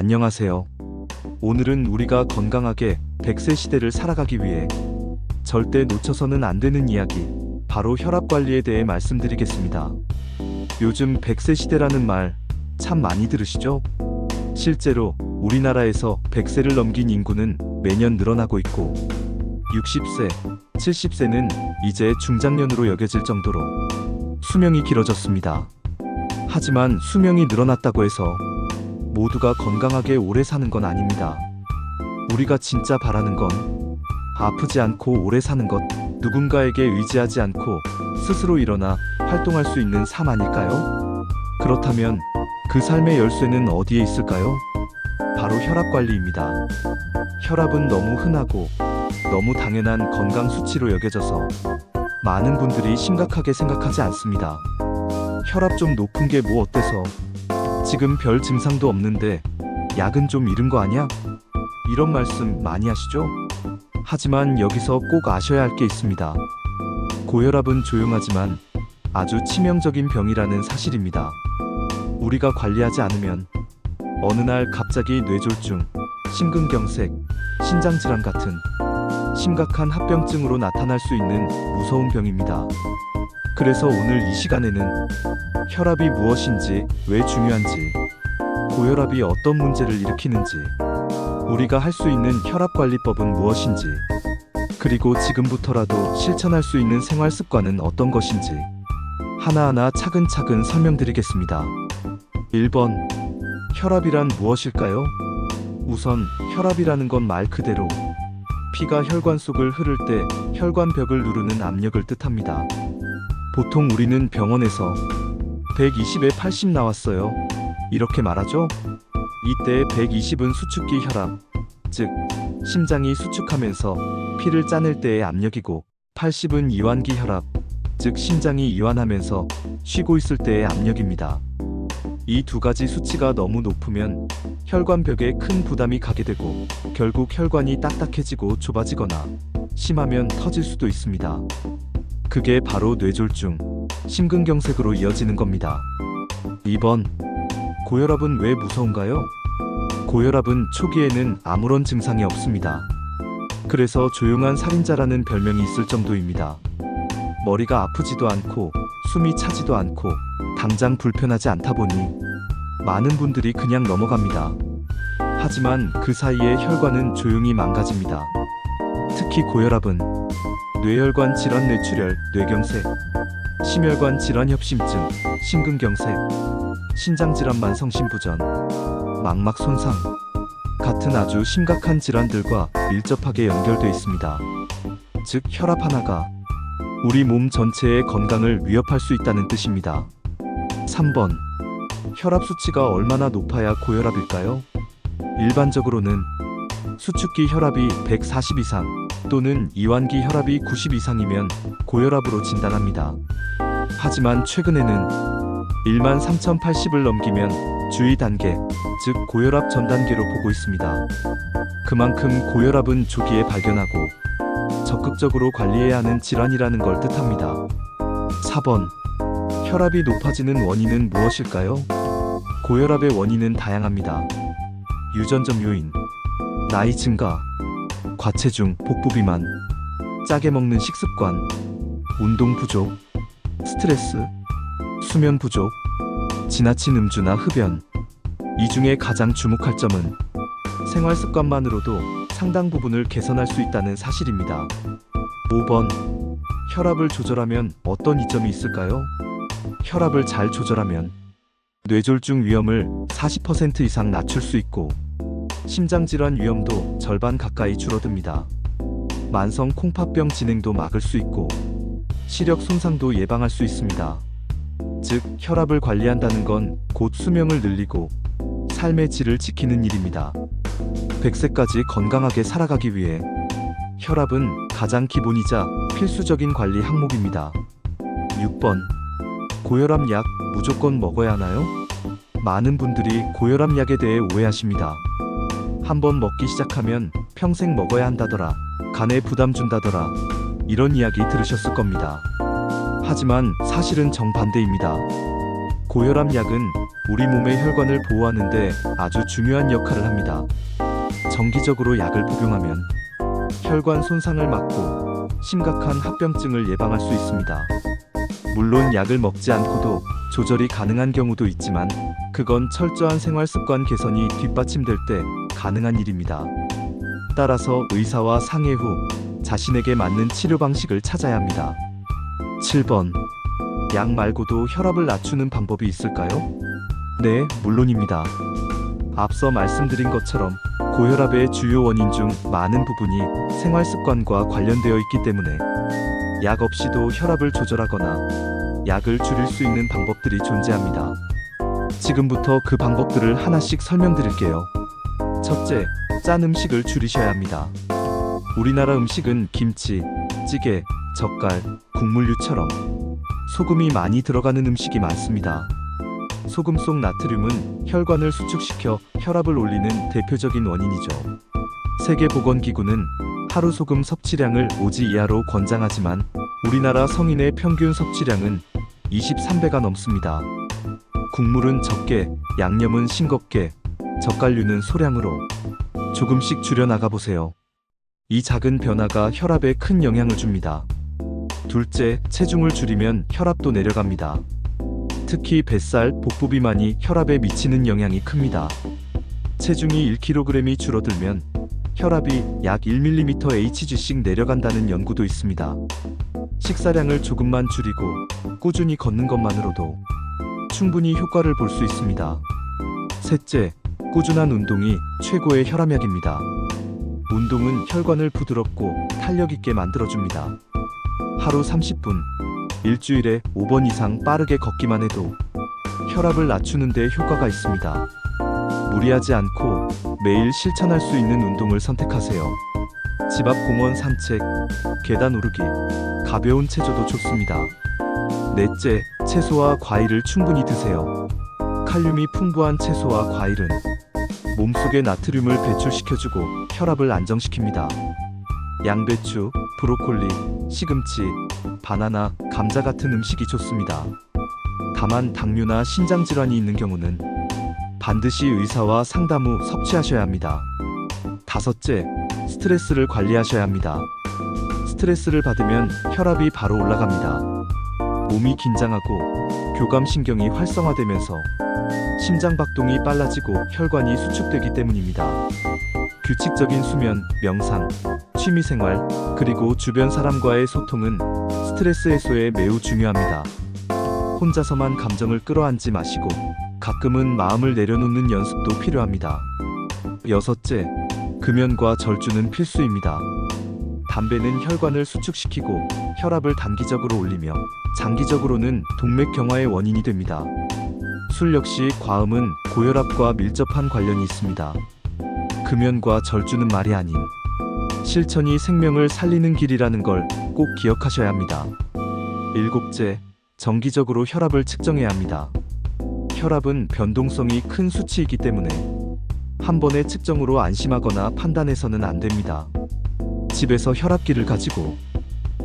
안녕하세요. 오늘은 우리가 건강하게 100세 시대를 살아가기 위해 절대 놓쳐서는 안 되는 이야기, 바로 혈압 관리에 대해 말씀드리겠습니다. 요즘 100세 시대라는 말 참 많이 들으시죠? 실제로 우리나라에서 100세를 넘긴 인구는 매년 늘어나고 있고 60세, 70세는 이제 중장년으로 여겨질 정도로 수명이 길어졌습니다. 하지만 수명이 늘어났다고 해서 모두가 건강하게 오래 사는 건 아닙니다. 우리가 진짜 바라는 건 아프지 않고 오래 사는 것, 누군가에게 의지하지 않고 스스로 일어나 활동할 수 있는 삶 아닐까요? 그렇다면 그 삶의 열쇠는 어디에 있을까요? 바로 혈압 관리입니다. 혈압은 너무 흔하고 너무 당연한 건강 수치로 여겨져서 많은 분들이 심각하게 생각하지 않습니다. 혈압 좀 높은 게 뭐 어때서? 지금 별 증상도 없는데 약은 좀 잃은 거 아냐? 이런 말씀 많이 하시죠? 하지만 여기서 꼭 아셔야 할 게 있습니다. 고혈압은 조용하지만 아주 치명적인 병이라는 사실입니다. 우리가 관리하지 않으면 어느 날 갑자기 뇌졸중, 심근경색, 신장질환 같은 심각한 합병증으로 나타날 수 있는 무서운 병입니다. 그래서 오늘 이 시간에는 혈압이 무엇인지, 왜 중요한지, 고혈압이 어떤 문제를 일으키는지, 우리가 할 수 있는 혈압관리법은 무엇인지, 그리고 지금부터라도 실천할 수 있는 생활 습관은 어떤 것인지 하나하나 차근차근 설명드리겠습니다. 1번, 혈압이란 무엇일까요? 우선 혈압이라는 건 말 그대로 피가 혈관 속을 흐를 때 혈관벽을 누르는 압력을 뜻합니다. 보통 우리는 병원에서 120에 80 나왔어요, 이렇게 말하죠? 이때 120은 수축기 혈압, 즉 심장이 수축하면서 피를 짜낼 때의 압력이고 80은 이완기 혈압, 즉 심장이 이완하면서 쉬고 있을 때의 압력입니다. 이 두 가지 수치가 너무 높으면 혈관벽에 큰 부담이 가게 되고 결국 혈관이 딱딱해지고 좁아지거나 심하면 터질 수도 있습니다. 그게 바로 뇌졸중, 심근경색으로 이어지는 겁니다. 2번, 고혈압은 왜 무서운가요? 고혈압은 초기에는 아무런 증상이 없습니다. 그래서 조용한 살인자라는 별명이 있을 정도입니다. 머리가 아프지도 않고 숨이 차지도 않고 당장 불편하지 않다 보니 많은 분들이 그냥 넘어갑니다. 하지만 그 사이에 혈관은 조용히 망가집니다. 특히 고혈압은 뇌혈관 질환 뇌출혈, 뇌경색, 심혈관 질환 협심증, 심근경색, 신장질환 만성심부전, 망막 손상 같은 아주 심각한 질환들과 밀접하게 연결돼 있습니다. 즉 혈압 하나가 우리 몸 전체의 건강을 위협할 수 있다는 뜻입니다. 3번, 혈압 수치가 얼마나 높아야 고혈압일까요? 일반적으로는 수축기 혈압이 140 이상 또는 이완기 혈압이 90 이상이면 고혈압으로 진단합니다. 하지만 최근에는 13,080을 넘기면 주의 단계, 즉 고혈압 전 단계로 보고 있습니다. 그만큼 고혈압은 조기에 발견하고 적극적으로 관리해야 하는 질환이라는 걸 뜻합니다. 4번, 혈압이 높아지는 원인은 무엇일까요? 고혈압의 원인은 다양합니다. 유전적 요인, 나이 증가, 과체중, 복부비만, 짜게 먹는 식습관, 운동 부족, 스트레스, 수면 부족, 지나친 음주나 흡연. 이 중에 가장 주목할 점은 생활 습관만으로도 상당 부분을 개선할 수 있다는 사실입니다. 5번, 혈압을 조절하면 어떤 이점이 있을까요? 혈압을 잘 조절하면 뇌졸중 위험을 40% 이상 낮출 수 있고 심장질환 위험도 절반 가까이 줄어듭니다. 만성 콩팥병 진행도 막을 수 있고 시력 손상도 예방할 수 있습니다. 즉 혈압을 관리한다는 건 곧 수명을 늘리고 삶의 질을 지키는 일입니다. 100세까지 건강하게 살아가기 위해 혈압은 가장 기본이자 필수적인 관리 항목입니다. 6번, 고혈압 약 무조건 먹어야 하나요? 많은 분들이 고혈압 약에 대해 오해하십니다. 한번 먹기 시작하면 평생 먹어야 한다더라, 간에 부담 준다더라, 이런 이야기 들으셨을 겁니다. 하지만 사실은 정반대입니다. 고혈압 약은 우리 몸의 혈관을 보호하는데 아주 중요한 역할을 합니다. 정기적으로 약을 복용하면 혈관 손상을 막고 심각한 합병증을 예방할 수 있습니다. 물론 약을 먹지 않고도 조절이 가능한 경우도 있지만 그건 철저한 생활 습관 개선이 뒷받침될 때 가능한 일입니다. 따라서 의사와 상의 후 자신에게 맞는 치료 방식을 찾아야 합니다. 7번. 약 말고도 혈압을 낮추는 방법이 있을까요? 네, 물론입니다. 앞서 말씀드린 것처럼 고혈압의 주요 원인 중 많은 부분이 생활 습관과 관련되어 있기 때문에 약 없이도 혈압을 조절하거나 약을 줄일 수 있는 방법들이 존재합니다. 지금부터 그 방법들을 하나씩 설명드릴게요. 첫째, 짠 음식을 줄이셔야 합니다. 우리나라 음식은 김치, 찌개, 젓갈, 국물류처럼 소금이 많이 들어가는 음식이 많습니다. 소금 속 나트륨은 혈관을 수축시켜 혈압을 올리는 대표적인 원인이죠. 세계보건기구는 하루 소금 섭취량을 5지 이하로 권장하지만 우리나라 성인의 평균 섭취량은 23배가 넘습니다. 국물은 적게, 양념은 싱겁게, 젓갈류는 소량으로 조금씩 줄여 나가보세요. 이 작은 변화가 혈압에 큰 영향을 줍니다. 둘째, 체중을 줄이면 혈압도 내려갑니다. 특히 뱃살, 복부 비만이 혈압에 미치는 영향이 큽니다. 체중이 1kg이 줄어들면 혈압이 약 1mmHg씩 내려간다는 연구도 있습니다. 식사량을 조금만 줄이고 꾸준히 걷는 것만으로도 충분히 효과를 볼 수 있습니다. 셋째, 꾸준한 운동이 최고의 혈압약입니다. 운동은 혈관을 부드럽고 탄력 있게 만들어줍니다. 하루 30분, 일주일에 5번 이상 빠르게 걷기만 해도 혈압을 낮추는 데 효과가 있습니다. 무리하지 않고 매일 실천할 수 있는 운동을 선택하세요. 집 앞 공원 산책, 계단 오르기, 가벼운 체조도 좋습니다. 넷째, 채소와 과일을 충분히 드세요. 칼륨이 풍부한 채소와 과일은 몸속의 나트륨을 배출시켜주고 혈압을 안정시킵니다. 양배추, 브로콜리, 시금치, 바나나, 감자 같은 음식이 좋습니다. 다만 당뇨나 신장질환이 있는 경우는 반드시 의사와 상담 후 섭취하셔야 합니다. 다섯째, 스트레스를 관리하셔야 합니다. 스트레스를 받으면 혈압이 바로 올라갑니다. 몸이 긴장하고 교감신경이 활성화되면서 심장박동이 빨라지고 혈관이 수축되기 때문입니다. 규칙적인 수면, 명상, 취미생활, 그리고 주변 사람과의 소통은 스트레스 해소에 매우 중요합니다. 혼자서만 감정을 끌어안지 마시고 가끔은 마음을 내려놓는 연습도 필요합니다. 여섯째, 금연과 절주는 필수입니다. 담배는 혈관을 수축시키고 혈압을 단기적으로 올리며 장기적으로는 동맥경화의 원인이 됩니다. 술 역시 과음은 고혈압과 밀접한 관련이 있습니다. 금연과 절주는 말이 아닌 실천이 생명을 살리는 길이라는 걸 꼭 기억하셔야 합니다. 일곱째, 정기적으로 혈압을 측정해야 합니다. 혈압은 변동성이 큰 수치이기 때문에 한 번의 측정으로 안심하거나 판단해서는 안 됩니다. 집에서 혈압기를 가지고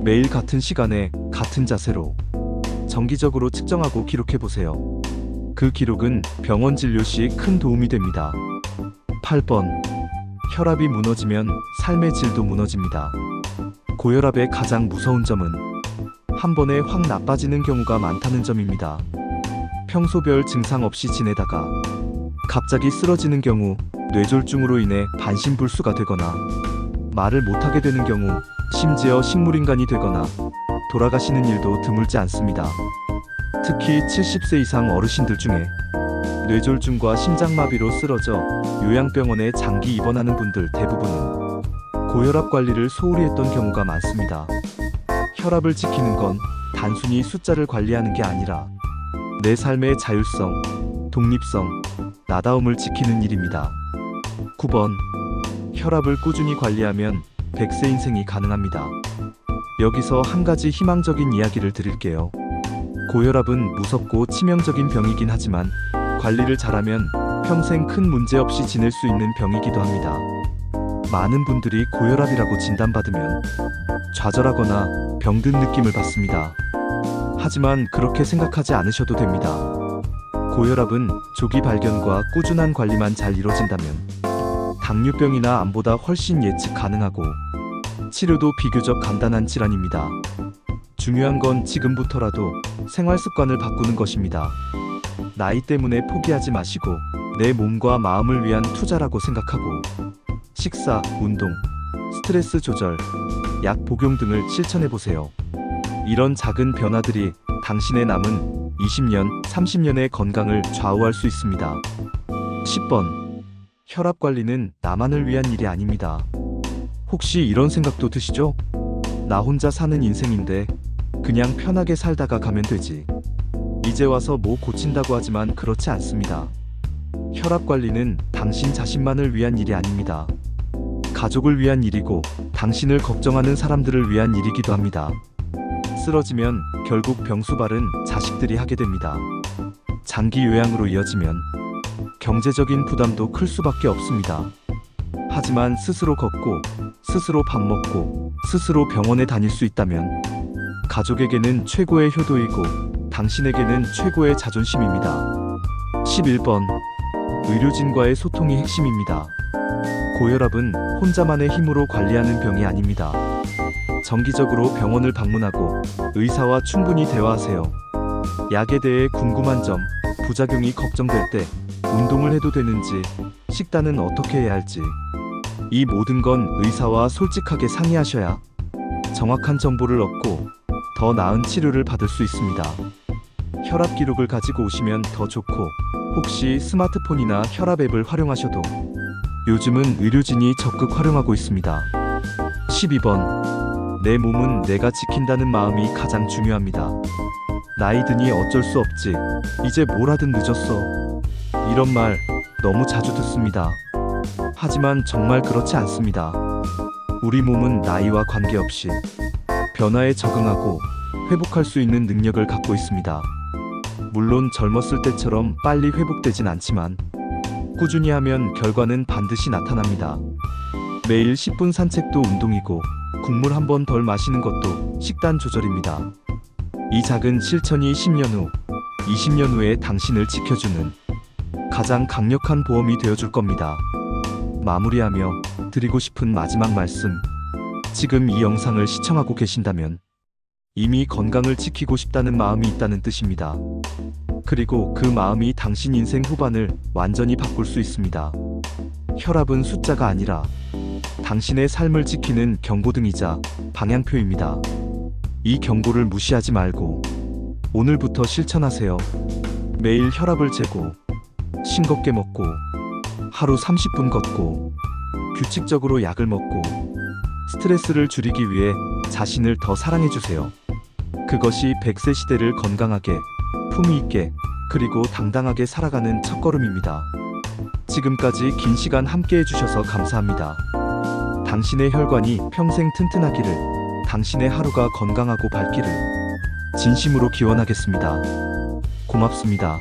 매일 같은 시간에 같은 자세로 정기적으로 측정하고 기록해보세요. 그 기록은 병원 진료 시 큰 도움이 됩니다. 8번. 혈압이 무너지면 삶의 질도 무너집니다. 고혈압의 가장 무서운 점은 한 번에 확 나빠지는 경우가 많다는 점입니다. 평소 별 증상 없이 지내다가 갑자기 쓰러지는 경우, 뇌졸중으로 인해 반신불수가 되거나 말을 못하게 되는 경우, 심지어 식물인간이 되거나 돌아가시는 일도 드물지 않습니다. 특히 70세 이상 어르신들 중에 뇌졸중과 심장마비로 쓰러져 요양병원에 장기 입원하는 분들 대부분은 고혈압 관리를 소홀히 했던 경우가 많습니다. 혈압을 지키는 건 단순히 숫자를 관리하는 게 아니라 내 삶의 자율성, 독립성, 나다움을 지키는 일입니다. 9번. 혈압을 꾸준히 관리하면 100세 인생이 가능합니다. 여기서 한 가지 희망적인 이야기를 드릴게요. 고혈압은 무섭고 치명적인 병이긴 하지만 관리를 잘하면 평생 큰 문제 없이 지낼 수 있는 병이기도 합니다. 많은 분들이 고혈압이라고 진단받으면 좌절하거나 병든 느낌을 받습니다. 하지만 그렇게 생각하지 않으셔도 됩니다. 고혈압은 조기 발견과 꾸준한 관리만 잘 이뤄진다면 당뇨병이나 암보다 훨씬 예측 가능하고 치료도 비교적 간단한 질환입니다. 중요한 건 지금부터라도 생활 습관을 바꾸는 것입니다. 나이 때문에 포기하지 마시고 내 몸과 마음을 위한 투자라고 생각하고 식사, 운동, 스트레스 조절, 약 복용 등을 실천해 보세요. 이런 작은 변화들이 당신의 남은 20년, 30년의 건강을 좌우할 수 있습니다. 10번. 혈압 관리는 나만을 위한 일이 아닙니다. 혹시 이런 생각도 드시죠? 나 혼자 사는 인생인데 그냥 편하게 살다가 가면 되지. 이제 와서 뭐 고친다고 하지만 그렇지 않습니다. 혈압 관리는 당신 자신만을 위한 일이 아닙니다. 가족을 위한 일이고 당신을 걱정하는 사람들을 위한 일이기도 합니다. 쓰러지면 결국 병수발은 자식들이 하게 됩니다. 장기 요양으로 이어지면 경제적인 부담도 클 수밖에 없습니다. 하지만 스스로 걷고 스스로 밥 먹고 스스로 병원에 다닐 수 있다면 가족에게는 최고의 효도이고 당신에게는 최고의 자존심입니다. 11번. 의료진과의 소통이 핵심입니다. 고혈압은 혼자만의 힘으로 관리하는 병이 아닙니다. 정기적으로 병원을 방문하고 의사와 충분히 대화하세요. 약에 대해 궁금한 점, 부작용이 걱정될 때 운동을 해도 되는지, 식단은 어떻게 해야 할지, 이 모든 건 의사와 솔직하게 상의하셔야 정확한 정보를 얻고 더 나은 치료를 받을 수 있습니다. 혈압 기록을 가지고 오시면 더 좋고 혹시 스마트폰이나 혈압 앱을 활용하셔도 요즘은 의료진이 적극 활용하고 있습니다. 12번. 내 몸은 내가 지킨다는 마음이 가장 중요합니다. 나이 드니 어쩔 수 없지. 이제 뭘 하든 늦었어. 이런 말 너무 자주 듣습니다. 하지만 정말 그렇지 않습니다. 우리 몸은 나이와 관계없이 변화에 적응하고 회복할 수 있는 능력을 갖고 있습니다. 물론 젊었을 때처럼 빨리 회복되진 않지만 꾸준히 하면 결과는 반드시 나타납니다. 매일 10분 산책도 운동이고 국물 한 번 덜 마시는 것도 식단 조절입니다. 이 작은 실천이 10년 후, 20년 후에 당신을 지켜주는 가장 강력한 보험이 되어줄 겁니다. 마무리하며 드리고 싶은 마지막 말씀. 지금 이 영상을 시청하고 계신다면 이미 건강을 지키고 싶다는 마음이 있다는 뜻입니다. 그리고 그 마음이 당신 인생 후반을 완전히 바꿀 수 있습니다. 혈압은 숫자가 아니라 당신의 삶을 지키는 경고등이자 방향표입니다. 이 경고를 무시하지 말고 오늘부터 실천하세요. 매일 혈압을 재고 싱겁게 먹고 하루 30분 걷고 규칙적으로 약을 먹고 스트레스를 줄이기 위해 자신을 더 사랑해주세요. 그것이 100세 시대를 건강하게, 품위 있게, 그리고 당당하게 살아가는 첫걸음입니다. 지금까지 긴 시간 함께 해주셔서 감사합니다. 당신의 혈관이 평생 튼튼하기를, 당신의 하루가 건강하고 밝기를 진심으로 기원하겠습니다. 고맙습니다.